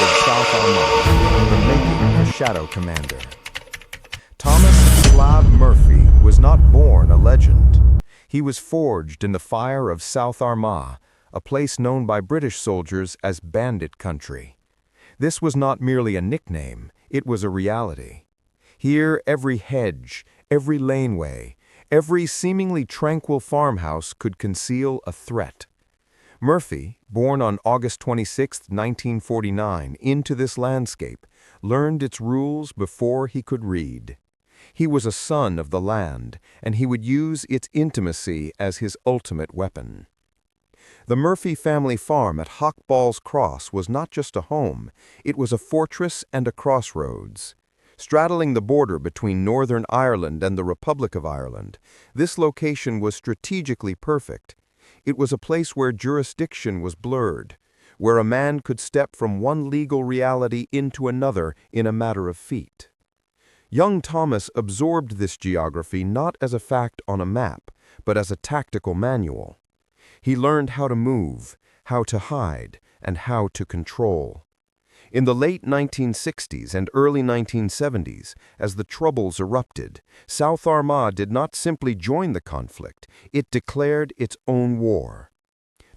of South Armagh, the making of a shadow commander. Thomas "Slab" Murphy was not born a legend. He was forged in the fire of South Armagh, a place known by British soldiers as Bandit country. This was not merely a nickname, it was a reality. Here every hedge, every laneway, every seemingly tranquil farmhouse could conceal a threat. Murphy, born on August 26, 1949, into this landscape, learned its rules before he could read. He was a son of the land, and he would use its intimacy as his ultimate weapon. The Murphy family farm at Hawkball's Cross was not just a home, it was a fortress and a crossroads. Straddling the border between Northern Ireland and the Republic of Ireland, this location was strategically perfect. It was a place where jurisdiction was blurred, where a man could step from one legal reality into another in a matter of feet. Young Thomas absorbed this geography not as a fact on a map, but as a tactical manual. He learned how to move, how to hide, and how to control. In the late 1960s and early 1970s, as the Troubles erupted, South Armagh did not simply join the conflict, it declared its own war.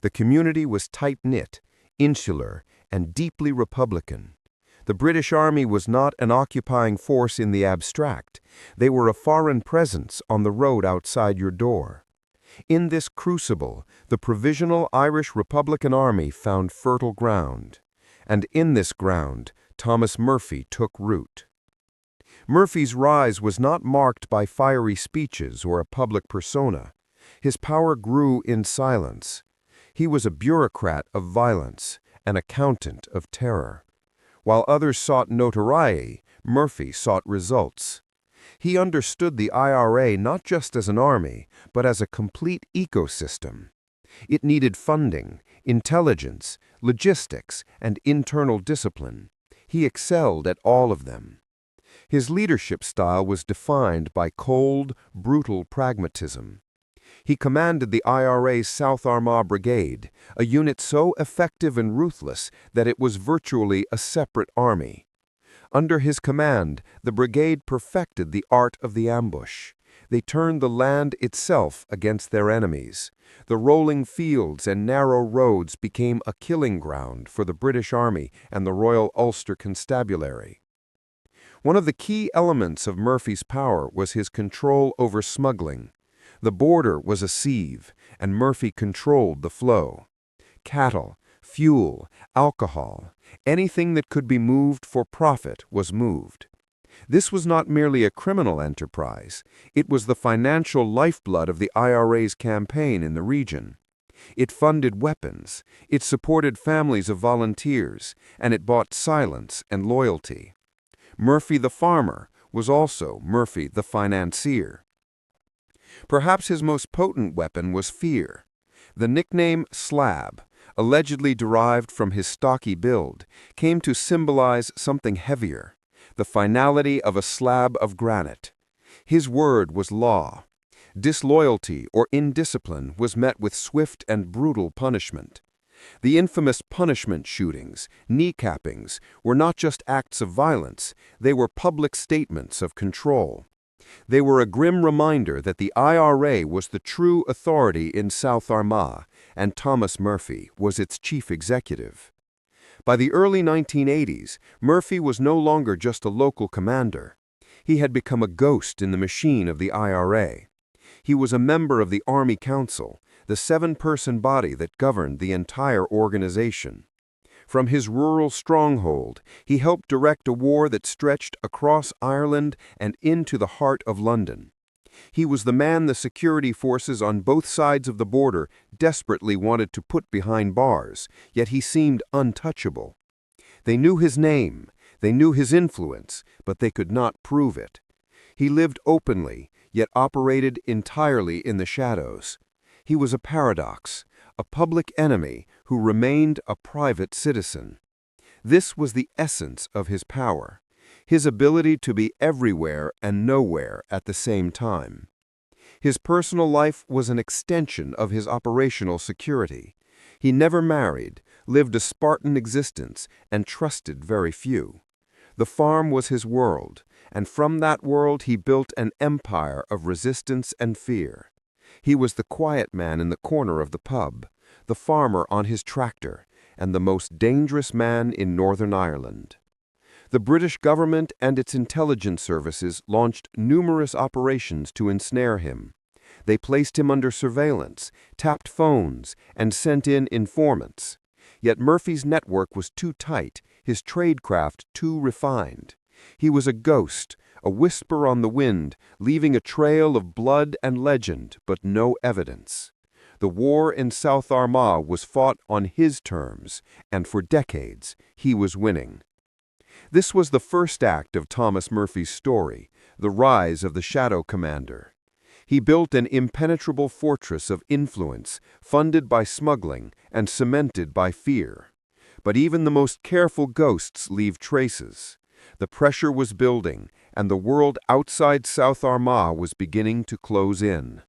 The community was tight-knit, insular, and deeply Republican. The British Army was not an occupying force in the abstract. They were a foreign presence on the road outside your door. In this crucible, the Provisional Irish Republican Army found fertile ground. And in this ground, Thomas Murphy took root. Murphy's rise was not marked by fiery speeches or a public persona. His power grew in silence. He was a bureaucrat of violence, an accountant of terror. While others sought notoriety, Murphy sought results. He understood the IRA not just as an army, but as a complete ecosystem. It needed funding, intelligence, logistics, and internal discipline. He excelled at all of them. His leadership style was defined by cold, brutal pragmatism. He commanded the IRA's South Armagh Brigade, a unit so effective and ruthless that it was virtually a separate army. Under his command, the brigade perfected the art of the ambush. They turned the land itself against their enemies. The rolling fields and narrow roads became a killing ground for the British Army and the Royal Ulster Constabulary. One of the key elements of Murphy's power was his control over smuggling. The border was a sieve, and Murphy controlled the flow. Cattle, fuel, alcohol, anything that could be moved for profit was moved. This was not merely a criminal enterprise, it was the financial lifeblood of the IRA's campaign in the region. It funded weapons, it supported families of volunteers, and it bought silence and loyalty. Murphy the farmer was also Murphy the financier. Perhaps his most potent weapon was fear. The nickname Slab, allegedly derived from his stocky build, came to symbolize something heavier. The finality of a slab of granite. His word was law. Disloyalty or indiscipline was met with swift and brutal punishment. The infamous punishment shootings, kneecappings, were not just acts of violence, they were public statements of control. They were a grim reminder that the IRA was the true authority in South Armagh, and Thomas Murphy was its chief executive. By the early 1980s, Murphy was no longer just a local commander. He had become a ghost in the machine of the IRA. He was a member of the Army Council, the 7-person body that governed the entire organization. From his rural stronghold, he helped direct a war that stretched across Ireland and into the heart of London. He was the man the security forces on both sides of the border desperately wanted to put behind bars, yet he seemed untouchable. They knew his name, they knew his influence, but they could not prove it. He lived openly, yet operated entirely in the shadows. He was a paradox, a public enemy who remained a private citizen. This was the essence of his power. His ability to be everywhere and nowhere at the same time. His personal life was an extension of his operational security. He never married, lived a Spartan existence, and trusted very few. The farm was his world, and from that world he built an empire of resistance and fear. He was the quiet man in the corner of the pub, the farmer on his tractor, and the most dangerous man in Northern Ireland. The British government and its intelligence services launched numerous operations to ensnare him. They placed him under surveillance, tapped phones, and sent in informants. Yet Murphy's network was too tight, his tradecraft too refined. He was a ghost, a whisper on the wind, leaving a trail of blood and legend, but no evidence. The war in South Armagh was fought on his terms, and for decades he was winning. This was the first act of Thomas Murphy's story, the rise of the Shadow Commander. He built an impenetrable fortress of influence, funded by smuggling and cemented by fear. But even the most careful ghosts leave traces. The pressure was building, and the world outside South Armagh was beginning to close in.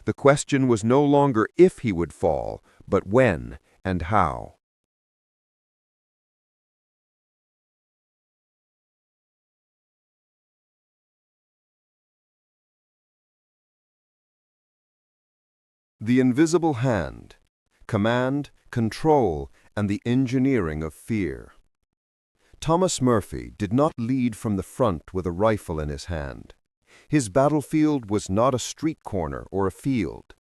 The question was no longer if he would fall, but when and how. The Invisible Hand: Command, Control, and the Engineering of Fear. Thomas Murphy did not lead from the front with a rifle in his hand. His battlefield was not a street corner or a field.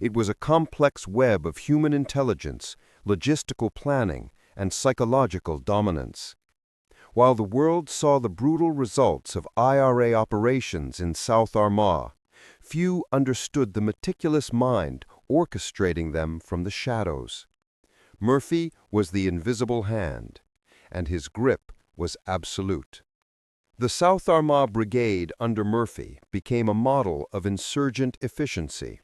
It was a complex web of human intelligence, logistical planning, and psychological dominance. While the world saw the brutal results of IRA operations in South Armagh, few understood the meticulous mind orchestrating them from the shadows. Murphy was the invisible hand, and his grip was absolute. The South Armagh Brigade under Murphy became a model of insurgent efficiency.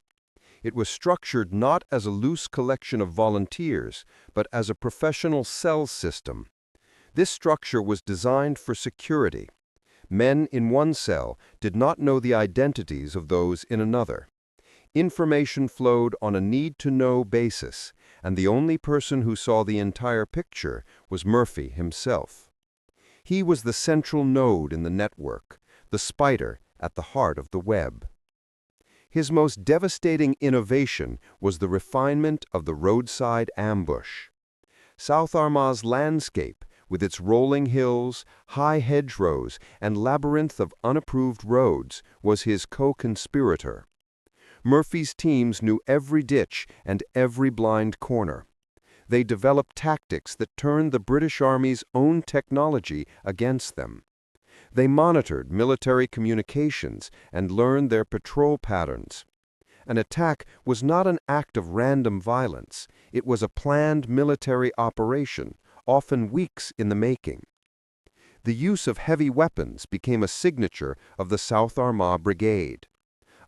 It was structured not as a loose collection of volunteers, but as a professional cell system. This structure was designed for security. Men in one cell did not know the identities of those in another. Information flowed on a need-to-know basis, and the only person who saw the entire picture was Murphy himself. He was the central node in the network, the spider at the heart of the web. His most devastating innovation was the refinement of the roadside ambush. South Armagh's landscape, with its rolling hills, high hedgerows, and labyrinth of unapproved roads, was his co-conspirator. Murphy's teams knew every ditch and every blind corner. They developed tactics that turned the British Army's own technology against them. They monitored military communications and learned their patrol patterns. An attack was not an act of random violence. It was a planned military operation, often weeks in the making. The use of heavy weapons became a signature of the South Armagh Brigade.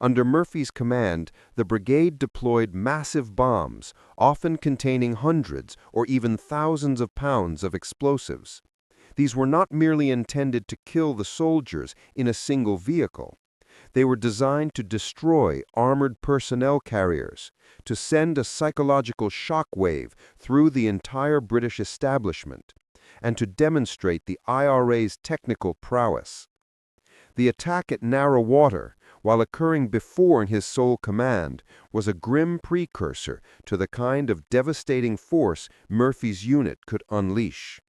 Under Murphy's command, the brigade deployed massive bombs, often containing hundreds or even thousands of pounds of explosives. These were not merely intended to kill the soldiers in a single vehicle. They were designed to destroy armored personnel carriers, to send a psychological shock wave through the entire British establishment, and to demonstrate the IRA's technical prowess. The attack at Narrow Water, while occurring before his sole command, was a grim precursor to the kind of devastating force Murphy's unit could unleash.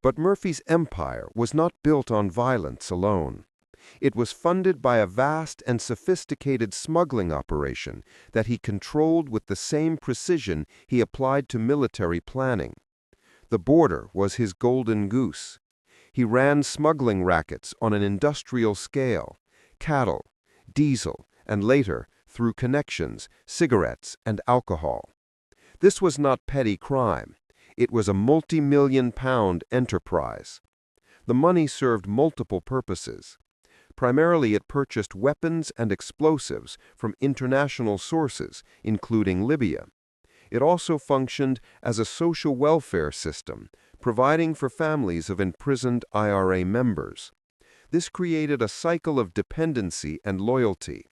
But Murphy's empire was not built on violence alone. It was funded by a vast and sophisticated smuggling operation that he controlled with the same precision he applied to military planning. The border was his golden goose. He ran smuggling rackets on an industrial scale: cattle, diesel, and later, through connections, cigarettes and alcohol. This was not petty crime. It was a multi-million-pound enterprise. The money served multiple purposes. Primarily, it purchased weapons and explosives from international sources, including Libya. It also functioned as a social welfare system, providing for families of imprisoned IRA members. This created a cycle of dependency and loyalty.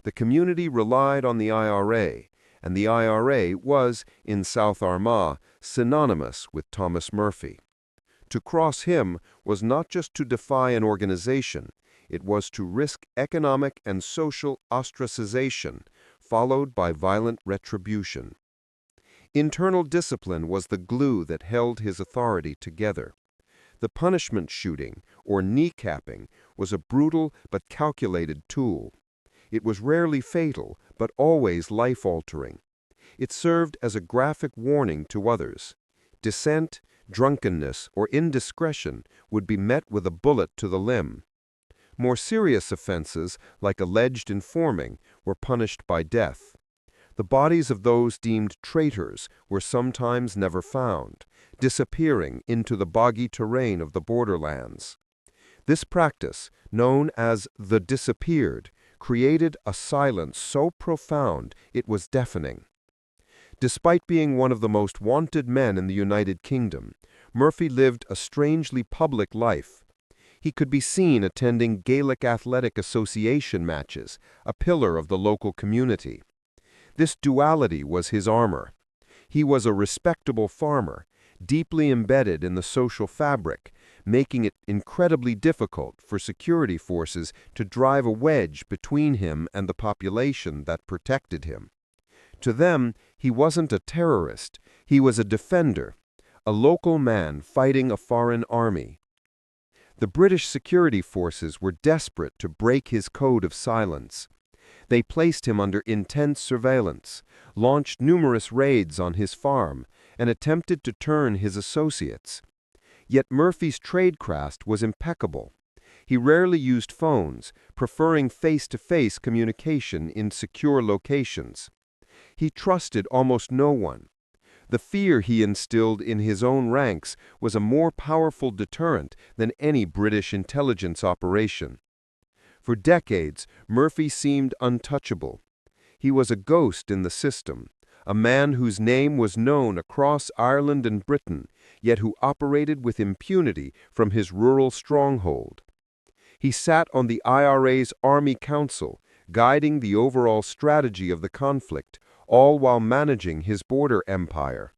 The community relied on the IRA, and the IRA was, in South Armagh, synonymous with Thomas Murphy. To cross him was not just to defy an organization, it was to risk economic and social ostracization, followed by violent retribution. Internal discipline was the glue that held his authority together. The punishment shooting, or kneecapping, was a brutal but calculated tool. It was rarely fatal, but always life-altering. It served as a graphic warning to others. Dissent, drunkenness, or indiscretion would be met with a bullet to the limb. More serious offenses, like alleged informing, were punished by death. The bodies of those deemed traitors were sometimes never found, disappearing into the boggy terrain of the borderlands. This practice, known as the disappeared, created a silence so profound it was deafening. Despite being one of the most wanted men in the United Kingdom, Murphy lived a strangely public life. He could be seen attending Gaelic Athletic Association matches, a pillar of the local community. This duality was his armor. He was a respectable farmer, deeply embedded in the social fabric, making it incredibly difficult for security forces to drive a wedge between him and the population that protected him. To them, he wasn't a terrorist, he was a defender, a local man fighting a foreign army. The British security forces were desperate to break his code of silence. They placed him under intense surveillance, launched numerous raids on his farm, and attempted to turn his associates. Yet Murphy's tradecraft was impeccable. He rarely used phones, preferring face-to-face communication in secure locations. He trusted almost no one. The fear he instilled in his own ranks was a more powerful deterrent than any British intelligence operation. For decades, Murphy seemed untouchable. He was a ghost in the system, a man whose name was known across Ireland and Britain, yet who operated with impunity from his rural stronghold. He sat on the IRA's Army Council, guiding the overall strategy of the conflict, all while managing his border empire.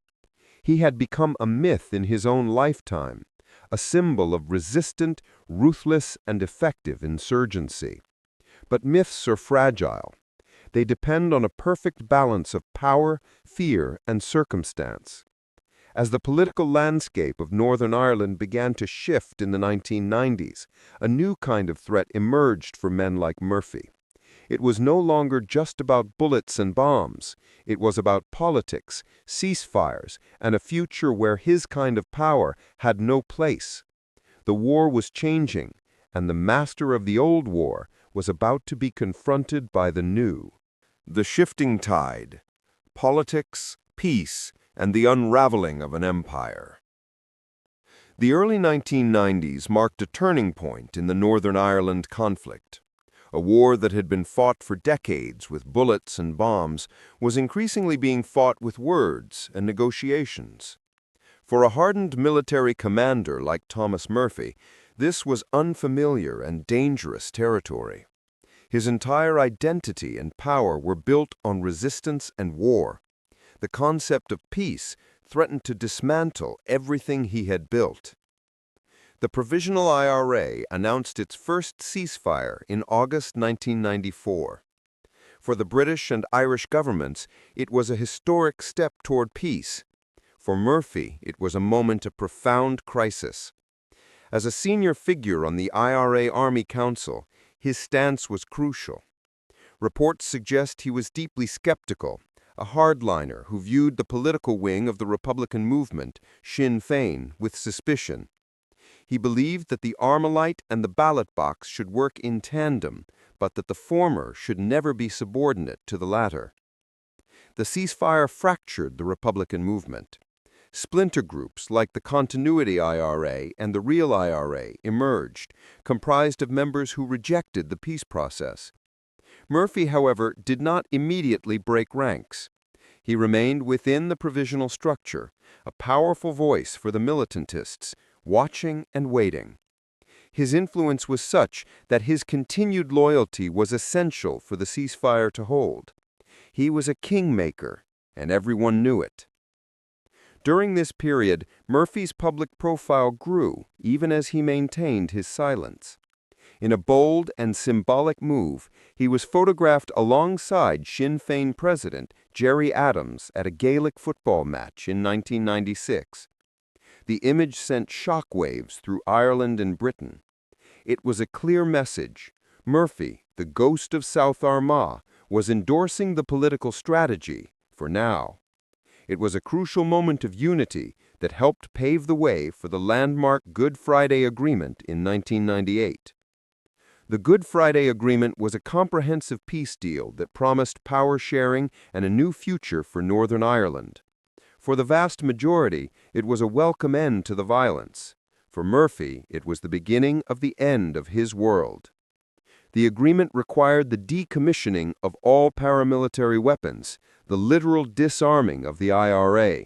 He had become a myth in his own lifetime, a symbol of resistant, ruthless, and effective insurgency. But myths are fragile. They depend on a perfect balance of power, fear, and circumstance. As the political landscape of Northern Ireland began to shift in the 1990s, a new kind of threat emerged for men like Murphy. It was no longer just about bullets and bombs. It was about politics, ceasefires, and a future where his kind of power had no place. The war was changing, and the master of the old war was about to be confronted by the new. The shifting tide, politics, peace, and the unraveling of an empire. The early 1990s marked a turning point in the Northern Ireland conflict. A war that had been fought for decades with bullets and bombs was increasingly being fought with words and negotiations. For a hardened military commander like Thomas Murphy, this was unfamiliar and dangerous territory. His entire identity and power were built on resistance and war. The concept of peace threatened to dismantle everything he had built. The Provisional IRA announced its first ceasefire in August 1994. For the British and Irish governments, it was a historic step toward peace. For Murphy, it was a moment of profound crisis. As a senior figure on the IRA Army Council, his stance was crucial. Reports suggest he was deeply skeptical, a hardliner who viewed the political wing of the Republican movement, Sinn Féin, with suspicion. He believed that the Armalite and the ballot box should work in tandem, but that the former should never be subordinate to the latter. The ceasefire fractured the Republican movement. Splinter groups like the Continuity IRA and the Real IRA emerged, comprised of members who rejected the peace process. Murphy, however, did not immediately break ranks. He remained within the provisional structure, a powerful voice for the militantists, watching and waiting. His influence was such that his continued loyalty was essential for the ceasefire to hold. He was a kingmaker, and everyone knew it. During this period, Murphy's public profile grew, even as he maintained his silence. In a bold and symbolic move, he was photographed alongside Sinn Féin President Gerry Adams at a Gaelic football match in 1996. The image sent shockwaves through Ireland and Britain. It was a clear message. Murphy, the ghost of South Armagh, was endorsing the political strategy, for now. It was a crucial moment of unity that helped pave the way for the landmark Good Friday Agreement in 1998. The Good Friday Agreement was a comprehensive peace deal that promised power sharing and a new future for Northern Ireland. For the vast majority, it was a welcome end to the violence. For Murphy, it was the beginning of the end of his world. The agreement required the decommissioning of all paramilitary weapons, the literal disarming of the IRA.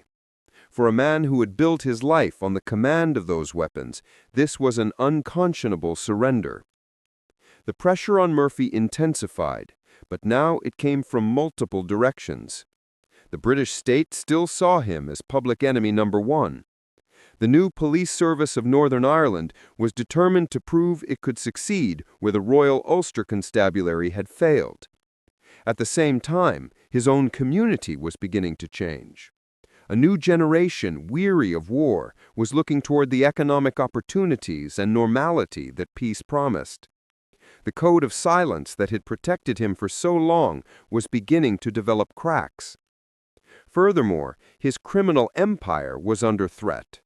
For a man who had built his life on the command of those weapons, this was an unconscionable surrender. The pressure on Murphy intensified, but now it came from multiple directions. The British state still saw him as public enemy number one. The new police service of Northern Ireland was determined to prove it could succeed where the Royal Ulster Constabulary had failed. At the same time, his own community was beginning to change. A new generation, weary of war, was looking toward the economic opportunities and normality that peace promised. The code of silence that had protected him for so long was beginning to develop cracks. Furthermore, his criminal empire was under threat.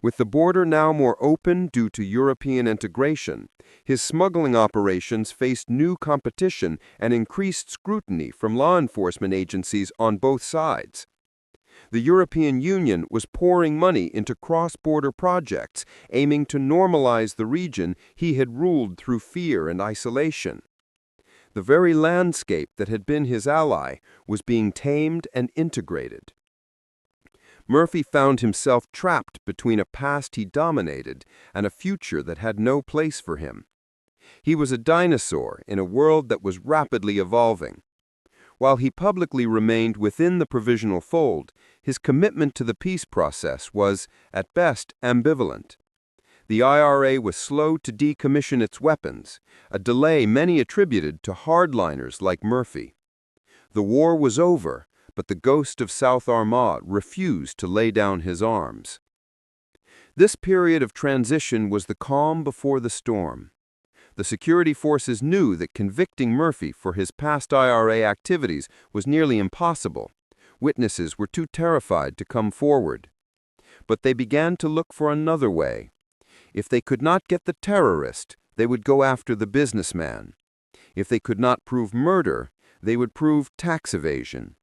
With the border now more open due to European integration, his smuggling operations faced new competition and increased scrutiny from law enforcement agencies on both sides. The European Union was pouring money into cross-border projects aiming to normalize the region he had ruled through fear and isolation. The very landscape that had been his ally was being tamed and integrated. Murphy found himself trapped between a past he dominated and a future that had no place for him. He was a dinosaur in a world that was rapidly evolving. While he publicly remained within the provisional fold, his commitment to the peace process was, at best, ambivalent. The IRA was slow to decommission its weapons, a delay many attributed to hardliners like Murphy. The war was over, but the ghost of South Armagh refused to lay down his arms. This period of transition was the calm before the storm. The security forces knew that convicting Murphy for his past IRA activities was nearly impossible. Witnesses were too terrified to come forward. But they began to look for another way. If they could not get the terrorist, they would go after the businessman. If they could not prove murder, they would prove tax evasion.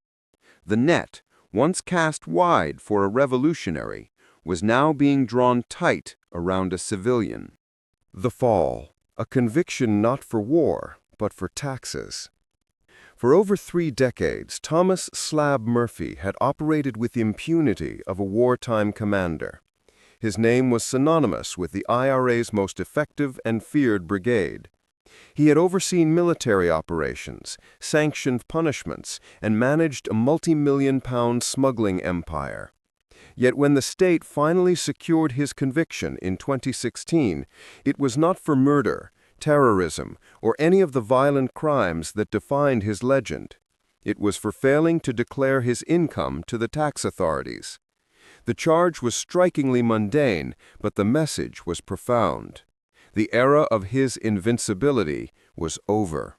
The net, once cast wide for a revolutionary, was now being drawn tight around a civilian. The fall, a conviction not for war, but for taxes. For over 3 decades, Thomas "Slab" Murphy had operated with impunity of a wartime commander. His name was synonymous with the IRA's most effective and feared brigade. He had overseen military operations, sanctioned punishments, and managed a multi-million-pound smuggling empire. Yet when the state finally secured his conviction in 2016, it was not for murder, terrorism, or any of the violent crimes that defined his legend. It was for failing to declare his income to the tax authorities. The charge was strikingly mundane, but the message was profound. The era of his invincibility was over.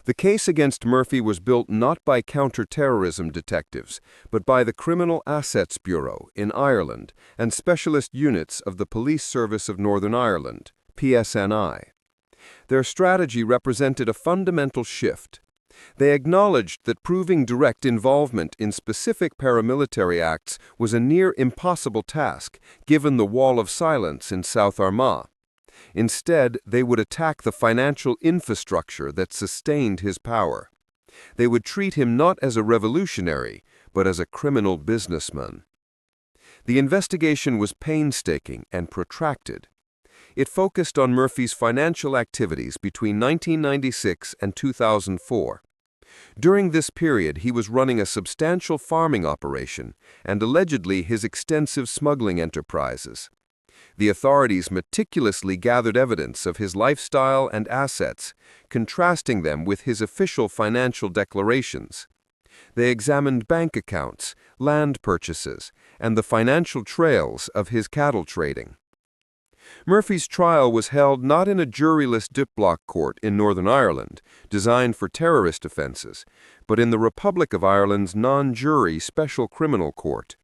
The case against Murphy was built not by counter-terrorism detectives, but by the Criminal Assets Bureau in Ireland and specialist units of the Police Service of Northern Ireland, PSNI. Their strategy represented a fundamental shift. They acknowledged that proving direct involvement in specific paramilitary acts was a near impossible task, given the wall of silence in South Armagh. Instead, they would attack the financial infrastructure that sustained his power. They would treat him not as a revolutionary, but as a criminal businessman. The investigation was painstaking and protracted. It focused on Murphy's financial activities between 1996 and 2004. During this period, he was running a substantial farming operation and allegedly his extensive smuggling enterprises. The authorities meticulously gathered evidence of his lifestyle and assets, contrasting them with his official financial declarations. They examined bank accounts, land purchases, and the financial trails of his cattle trading. Murphy's trial was held not in a juryless diplock court in Northern Ireland, designed for terrorist offences, but in the Republic of Ireland's non-jury Special Criminal Court.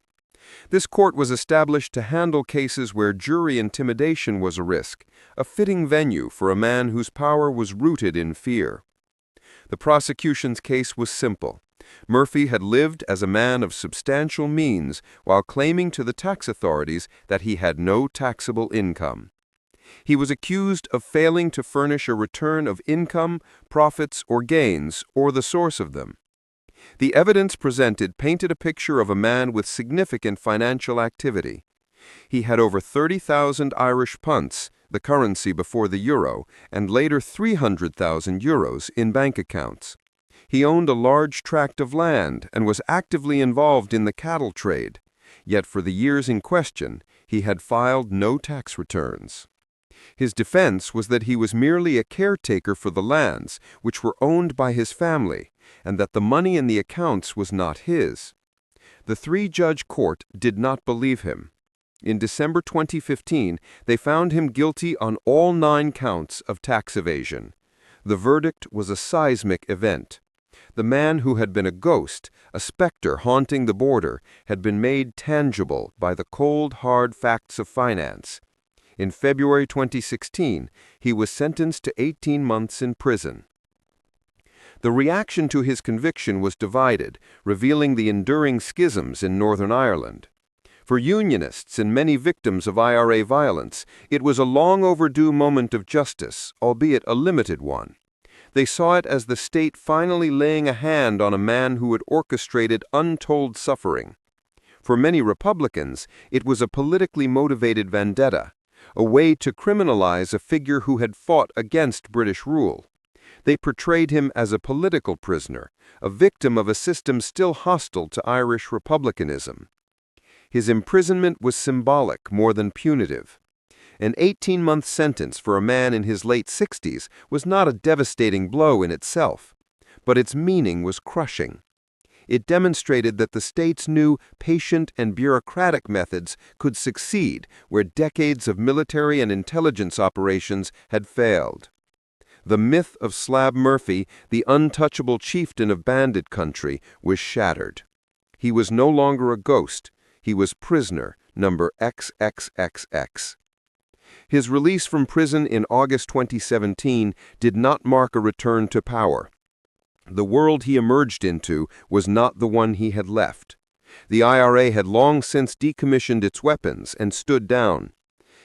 This court was established to handle cases where jury intimidation was a risk, a fitting venue for a man whose power was rooted in fear. The prosecution's case was simple. Murphy had lived as a man of substantial means while claiming to the tax authorities that he had no taxable income. He was accused of failing to furnish a return of income, profits, or gains, or the source of them. The evidence presented painted a picture of a man with significant financial activity. He had over 30,000 Irish punts, the currency before the euro, and later 300,000 euros in bank accounts. He owned a large tract of land and was actively involved in the cattle trade, yet for the years in question, he had filed no tax returns. His defense was that he was merely a caretaker for the lands, which were owned by his family, and that the money in the accounts was not his. The three-judge court did not believe him. In December 2015, they found him guilty on all 9 counts of tax evasion. The verdict was a seismic event. The man who had been a ghost, a specter haunting the border, had been made tangible by the cold, hard facts of finance. In February 2016, he was sentenced to 18 months in prison. The reaction to his conviction was divided, revealing the enduring schisms in Northern Ireland. For Unionists and many victims of IRA violence, it was a long overdue moment of justice, albeit a limited one. They saw it as the state finally laying a hand on a man who had orchestrated untold suffering. For many Republicans, it was a politically motivated vendetta, a way to criminalize a figure who had fought against British rule. They portrayed him as a political prisoner, a victim of a system still hostile to Irish republicanism. His imprisonment was symbolic more than punitive. An 18-month sentence for a man in his late 60s was not a devastating blow in itself, but its meaning was crushing. It demonstrated that the state's new patient and bureaucratic methods could succeed where decades of military and intelligence operations had failed. The myth of Slab Murphy, the untouchable chieftain of Bandit country, was shattered. He was no longer a ghost. He was prisoner number XXXX. His release from prison in August 2017 did not mark a return to power. The world he emerged into was not the one he had left. The IRA had long since decommissioned its weapons and stood down.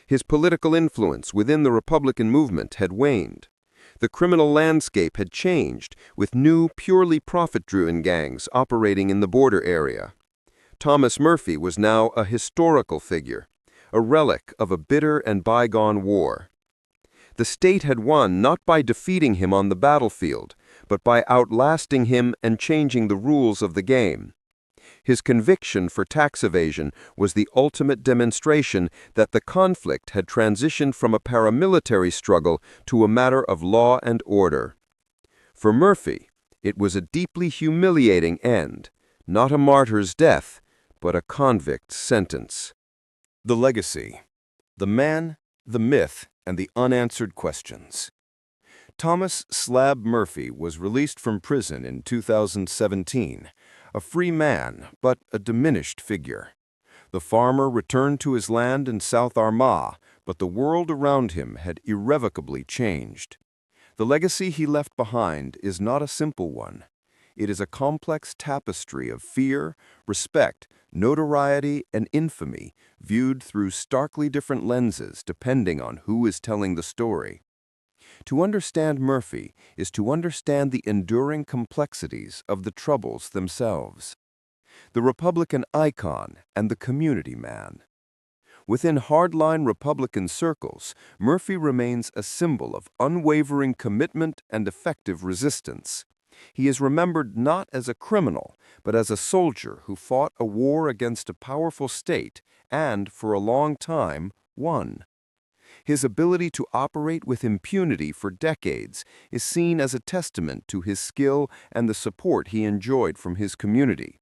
His political influence within the Republican movement had waned. The criminal landscape had changed, with new, purely profit-driven gangs operating in the border area. Thomas Murphy was now a historical figure, a relic of a bitter and bygone war. The state had won not by defeating him on the battlefield, but by outlasting him and changing the rules of the game. His conviction for tax evasion was the ultimate demonstration that the conflict had transitioned from a paramilitary struggle to a matter of law and order. For Murphy, it was a deeply humiliating end, not a martyr's death, but a convict's sentence. The legacy. The man, the myth, and the unanswered questions. Thomas Slab Murphy was released from prison in 2017, a free man, but a diminished figure. The farmer returned to his land in South Armagh, but the world around him had irrevocably changed. The legacy he left behind is not a simple one. It is a complex tapestry of fear, respect, notoriety, and infamy, viewed through starkly different lenses depending on who is telling the story. To understand Murphy is to understand the enduring complexities of the Troubles themselves. The Republican icon and the community man. Within hardline Republican circles, Murphy remains a symbol of unwavering commitment and effective resistance. He is remembered not as a criminal, but as a soldier who fought a war against a powerful state and, for a long time, won. His ability to operate with impunity for decades is seen as a testament to his skill and the support he enjoyed from his community.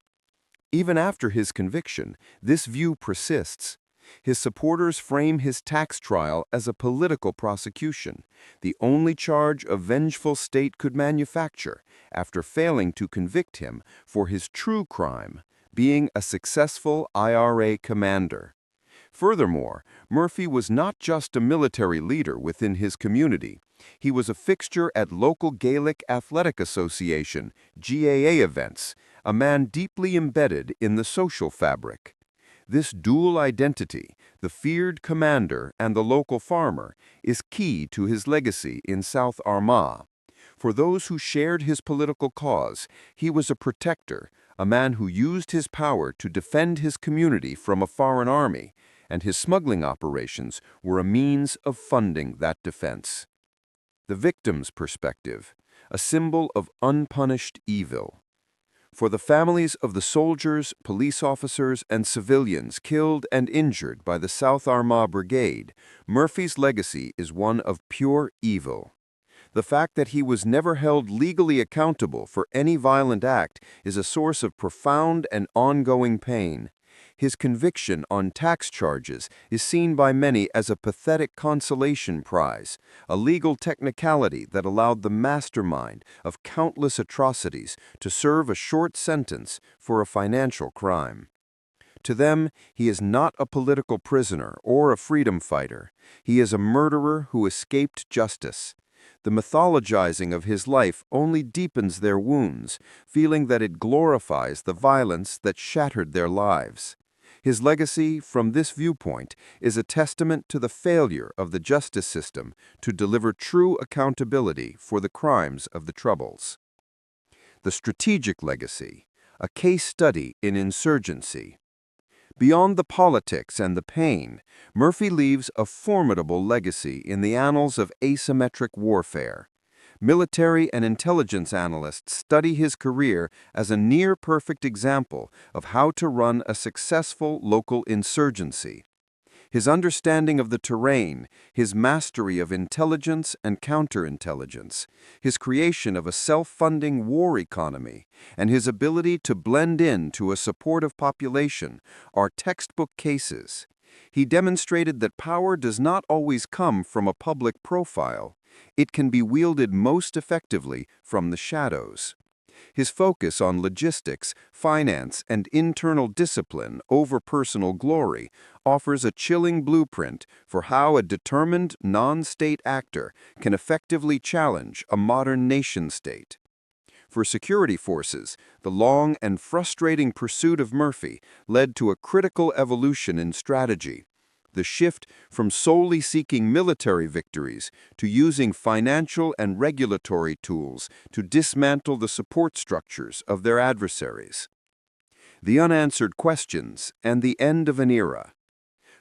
Even after his conviction, this view persists. His supporters frame his tax trial as a political prosecution, the only charge a vengeful state could manufacture, after failing to convict him for his true crime, being a successful IRA commander. Furthermore, Murphy was not just a military leader within his community. He was a fixture at local Gaelic Athletic Association (GAA) events, a man deeply embedded in the social fabric. This dual identity, the feared commander and the local farmer, is key to his legacy in South Armagh. For those who shared his political cause, he was a protector, a man who used his power to defend his community from a foreign army, and his smuggling operations were a means of funding that defense. The victim's perspective, a symbol of unpunished evil. For the families of the soldiers, police officers, and civilians killed and injured by the South Armagh Brigade, Murphy's legacy is one of pure evil. The fact that he was never held legally accountable for any violent act is a source of profound and ongoing pain. His conviction on tax charges is seen by many as a pathetic consolation prize, a legal technicality that allowed the mastermind of countless atrocities to serve a short sentence for a financial crime. To them, he is not a political prisoner or a freedom fighter. He is a murderer who escaped justice. The mythologizing of his life only deepens their wounds, feeling that it glorifies the violence that shattered their lives. His legacy, from this viewpoint, is a testament to the failure of the justice system to deliver true accountability for the crimes of the Troubles. The strategic legacy, a case study in insurgency. Beyond the politics and the pain, Murphy leaves a formidable legacy in the annals of asymmetric warfare. Military and intelligence analysts study his career as a near-perfect example of how to run a successful local insurgency. His understanding of the terrain, his mastery of intelligence and counterintelligence, his creation of a self-funding war economy, and his ability to blend into a supportive population are textbook cases. He demonstrated that power does not always come from a public profile. It can be wielded most effectively from the shadows. His focus on logistics, finance, and internal discipline over personal glory offers a chilling blueprint for how a determined non-state actor can effectively challenge a modern nation-state. For security forces, the long and frustrating pursuit of Murphy led to a critical evolution in strategy. The shift from solely seeking military victories to using financial and regulatory tools to dismantle the support structures of their adversaries. The unanswered questions and the end of an era.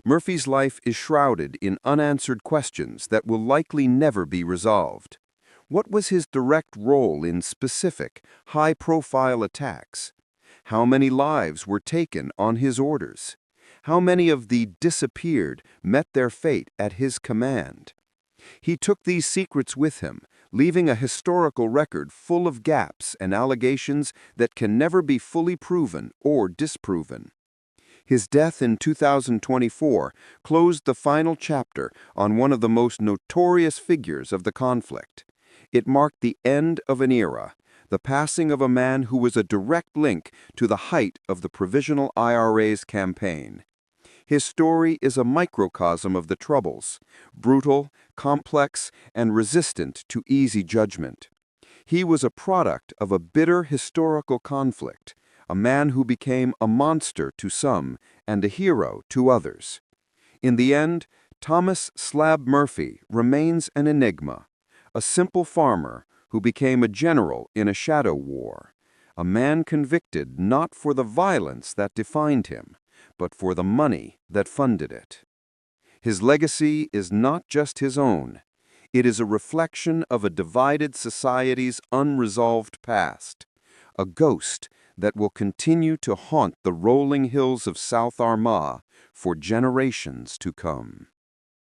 Murphy's life is shrouded in unanswered questions that will likely never be resolved. What was his direct role in specific, high-profile attacks? How many lives were taken on his orders? How many of the disappeared met their fate at his command? He took these secrets with him, leaving a historical record full of gaps and allegations that can never be fully proven or disproven. His death in 2024 closed the final chapter on one of the most notorious figures of the conflict. It marked the end of an era, the passing of a man who was a direct link to the height of the Provisional IRA's campaign. His story is a microcosm of the Troubles, brutal, complex, and resistant to easy judgment. He was a product of a bitter historical conflict, a man who became a monster to some and a hero to others. In the end, Thomas "Slab" Murphy remains an enigma, a simple farmer who became a general in a shadow war, a man convicted not for the violence that defined him, but for the money that funded it. His legacy is not just his own. It is a reflection of a divided society's unresolved past, a ghost that will continue to haunt the rolling hills of South Armagh for generations to come.